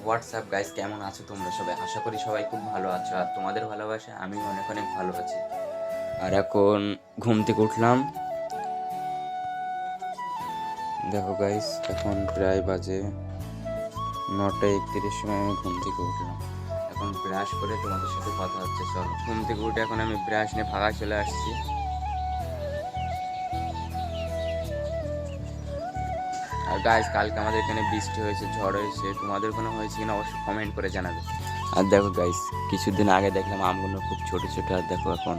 WhatsApp guys, কেমন আছো তোমরা সবাই? আশা করি সবাই খুব ভালো আছো, আর তোমাদের ভালোবাসা আমি অনেক অনেক ভালো আছি। আর এখন ঘুম থেকে উঠলাম। দেখো গাইস, এখন প্রায় বাজে 9:31 সময় আমি ঘুম থেকে উঠলাম। এখন ব্রাশ করে তোমাদের সাথে কথা হচ্ছে। চলো, ঘুম থেকে উঠে এখন আমি ব্রাশ নিয়ে ফাঁকা চলে আসছি। আর গাইস, কালকে আমাদের এখানে বৃষ্টি হয়েছে, ঝড় হয়েছে, তোমাদের ওখানে হয়েছে কিনা অবশ্যই কমেন্ট করে জানাবে। আর দেখো গাইস, কিছুদিন আগে দেখলাম আমগুলো খুব ছোট ছোট, আর দেখো এখন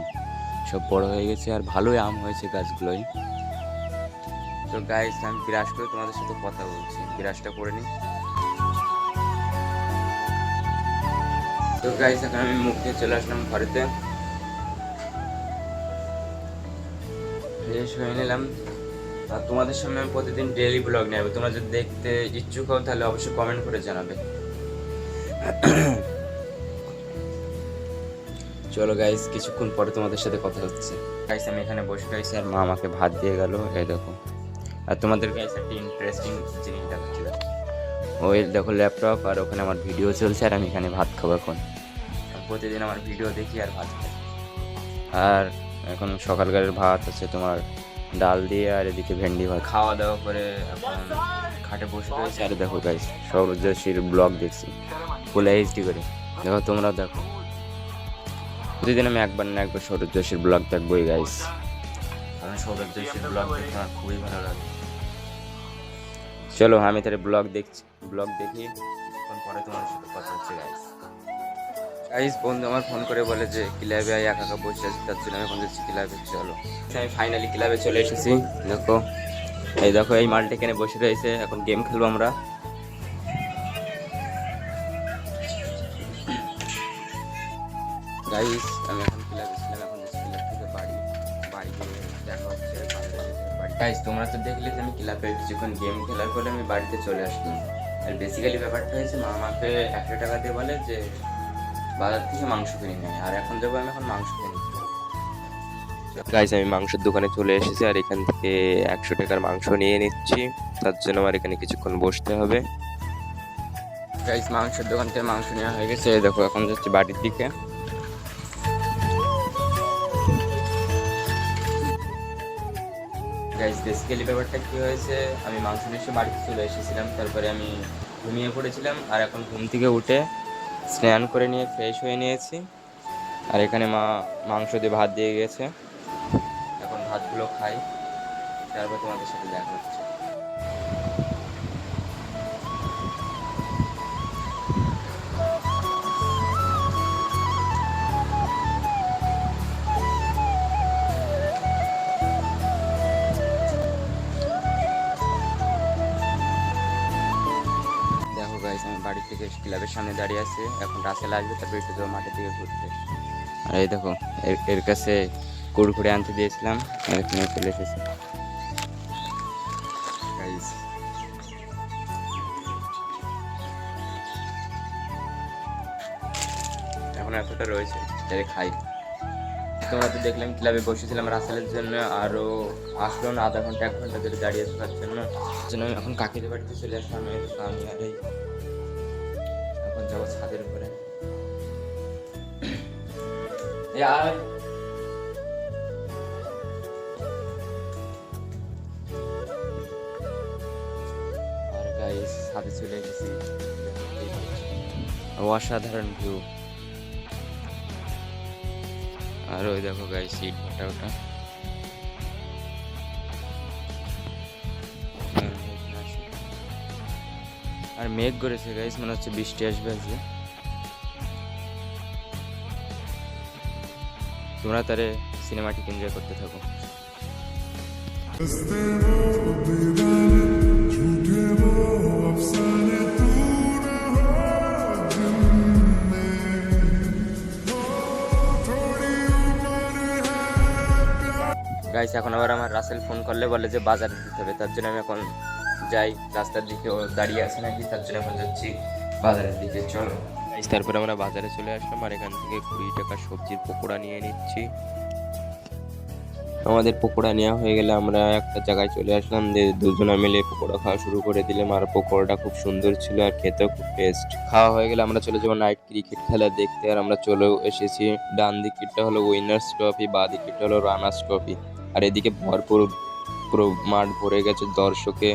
সব বড় হয়ে গেছে, আর ভালোই আম হয়েছে গাছগুলোই। তো গাইস, আমি ব্রাশ করে তোমাদের সাথে কথা বলছি, ব্রাশটা করে নিই। তো গাইস, এখন আমি মুখ দিয়ে চলে আসলাম ঘরেতে, ফ্রেশ হয়ে নিলাম। আর তোমাদের সামনে আমি প্রতিদিন ডেইলি ব্লগ নেব, তোমরা যদি দেখতে ইচ্ছুক হও তাহলে অবশ্যই কমেন্ট করে জানাবে। চলো গাইস, কিছুক্ষণ পরে তোমাদের সাথে কথা হচ্ছে। গাইস, আমি এখানে বসে গাইছি, আর মা আমাকে ভাত দিয়ে গেল, এই দেখো। আর তোমাদের গাইস একটা ইন্টারেস্টিং জিনিস দেখাচ্ছি। ওই দেখো ল্যাপটপ, আর ওখানে আমার ভিডিও চলছে, আর আমি এখানে ভাত খাবো এখন। প্রতিদিন আমার ভিডিও দেখি আর ভাত খাই। আর এখন সকালকারের ভাত আছে তোমার ডাল দিয়ে, আর এদিকে ভেন্ডি ভাত। খাওয়া দাওয়া করে এখন খাটে বসে রয়েছে, আর দেখো গাইস সৌরভ যোশীর ব্লগ দেখছি ফুল এইচডি করে। দেখো, তোমরাও দেখো। প্রতিদিন আমি একবার না একবার সৌরভ যোশীর ব্লগ দেখবোই গাইস, কারণ সৌরভ যোশীর ব্লগ দেখতে আমার খুবই ভালো লাগে। চলো, আমি তাহলে ব্লগ দেখি, কিছুক্ষণ পরে তোমার সাথে কথা হচ্ছে গাইস। গাইস, বন্ধু আমার ফোন করে বলে যে ক্লাবে একা একা বসে আছি, তার জন্য আমি এখন যাচ্ছি ক্লাবে। চলো, আমি ফাইনালি ক্লাবে চলে এসেছি। দেখো, এই দেখো এই মালটা এখানে বসে রয়েছে, এখন গেম খেলবো আমরা। গাইস, আমি এখন ক্লাবে ছিলাম, এখন যাচ্ছি ক্লাব থেকে বাড়ি গিয়ে দেখা হচ্ছে বাড়ি। গাইস, তোমরা তো দেখলে যে আমি ক্লাবে কিছুক্ষণ গেম খেলার পরে আমি বাড়িতে চলে আসলাম। আর বেসিক্যালি ব্যাপারটা হয়েছে, মা আমাকে 100 টাকা দিয়ে বলে যে বাজার থেকে মাংস কিনে নেয়, আর এখন যাবো আমি এখন মাংস কিনে। গাইস, আমি মাংসের দোকানে চলে এসেছি, আর এখান থেকে 100 টাকার মাংস নিয়ে নিচ্ছি। তার জন্য আমার এখানে কিছুক্ষণ বসতে হবে। গাইস, মাংসের দোকান থেকে মাংস নেওয়া হয়ে গেছে, দেখো এখন যাচ্ছি বাড়ির দিকে। গাইস, বেসিক্যালি ব্যাপারটা কি হয়েছে, আমি মাংস নিয়ে এসে বাড়িতে চলে এসেছিলাম, তারপরে আমি ঘুমিয়ে পড়েছিলাম, আর এখন ঘুম থেকে উঠে স্নান করে নিয়ে ফ্রেশ হয়ে নিয়েছি। আর এখানে মা মাংস দিয়ে ভাত দিয়ে গেছে, এখন ভাতগুলো খাই, তারপর তোমাদের সাথে দেখা হচ্ছে। দেখো গাইস, আমি বাড়ি থেকে ক্লাবের সামনে দাঁড়িয়ে আছি, এখন রাসেল আসবে, তারপর একটু যাবো মাঠের দিকে ঘুরতে। আর এই দেখো, এর কাছে কুড়কুড়ে আনতে দিয়েছিলাম, আর এখানে চলে এসেছি গাইস। এখন এতটা রয়েছে, তাহলে খাই। তোমরা তো দেখলাম ক্লাবে বসেছিলাম রাসেলের জন্য, আরও আসলো না, আধা ঘন্টা 1 ঘন্টা ধরে দাঁড়িয়ে থাকার জন্য। আমি এখন কাকিদের বাড়িতে চলে আসলাম। আমি আর এই এখন যাবো ছাদের উপরে। আর গাইস, ছাদে চলে এসেছি, অসাধারণ ভিউ। আর ওই দেখো গাইস, সিট ভাটা ওটা। আর মেঘ করেছে গাইস, মনে হচ্ছে বৃষ্টি আসবে আজকে। তোমরা তারে সিনেমাটিক এনজয় করতে থাকো। গাইস, এখন আবার আমার রাসেল ফোন করলে বলে যে বাজারে দিতে হবে, তার জন্য আমি এখন যাই রাস্তার দিকে, ও দাঁড়িয়ে আছে নাকি, তার জন্য এখন যাচ্ছি বাজারের দিকে। চলো গাইস, তারপরে আমরা বাজারে চলে আসলাম, আর এখান থেকে 20 টাকার সবজির পকোড়া নিয়ে নিচ্ছি। আমাদের পকোড়া নেওয়া হয়ে গেলে আমরা একটা জায়গায় চলে আসলাম, যে দুজনে মিলে পকোড়া খাওয়া শুরু করে দিলাম। আর পকোড়াটা খুব সুন্দর ছিল আর খেতেও খুব টেস্ট। খাওয়া হয়ে গেলে আমরা চলে যাবো নাইট ক্রিকেট খেলা দেখতে। আর আমরা চলেও এসেছি। ডান দিকেরটা হলো উইনার্স ট্রফি, বাঁ দিকেরটা হলো রানার্স ট্রফি। আর এদিকে ভরপুর পুরো মাঠ ভরে গেছে দর্শকে।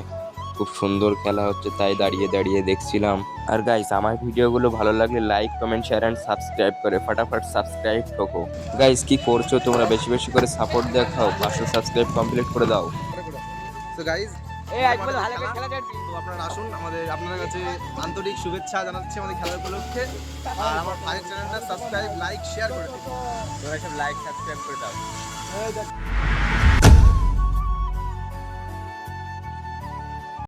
খুব সুন্দর খেলা হচ্ছে, তাই দাঁড়িয়ে দাঁড়িয়ে দেখছিলাম। আর গাইস, আমার ভিডিওগুলো ভালো লাগলে like comment share and subscribe করে ফটাফট সাবস্ক্রাইব ঠোকো। গাইস, কি করছো তোমরা? বেশি বেশি করে সাপোর্ট দেখাও, 500 সাবস্ক্রাইব কমপ্লিট করে দাও। তো গাইজ তো আপনারা আসুন, আপনাদের কাছে আন্তরিক শুভেচ্ছা জানাচ্ছি আমাদের খেলার উপলক্ষে। আর আমার ভাইয়ের চ্যানেলটা সাবস্ক্রাইব লাইক শেয়ার করে দিন। তোমরা সব লাইক সাবস্ক্রাইব করে দাও।